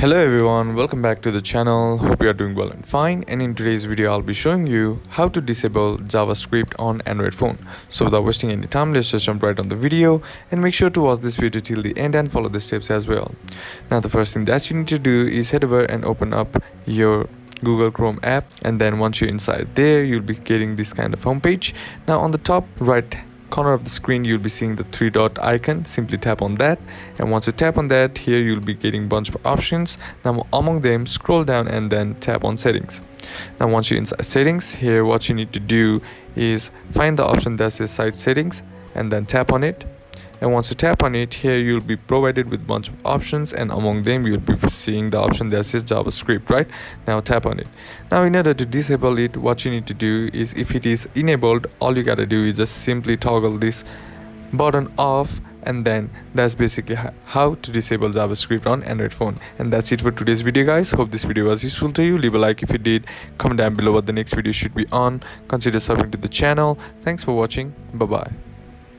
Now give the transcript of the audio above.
Hello everyone, welcome back to the channel. Hope you are doing well and fine, and in today's video I'll be showing you how to disable JavaScript on Android phone. So without wasting any time, let's just jump right on the video and make sure to watch this video till the end and follow the steps as well. Now the first thing that you need to do is head over and open up your Google Chrome app, and then once you're inside there you'll be getting this kind of homepage. Now on the top right corner of the screen you'll be seeing the three dot icon. Simply tap on that, and once you tap on that, here you'll be getting a bunch of options. Now among them, scroll down and then tap on settings. Now once you're inside settings, here what you need to do is find the option that says site settings and then tap on it. And once you tap on it, here you'll be provided with a bunch of options, and among them you'll be seeing the option that says JavaScript. Right now tap on it. Now in order to disable it, what you need to do is, if it is enabled, all you gotta do is just simply toggle this button off, and then that's basically how to disable JavaScript on Android phone. And that's it for today's video, guys. Hope this video was useful to you. Leave a like if you did, comment down below what the next video should be on, consider subscribing to the channel. Thanks for watching. Bye bye.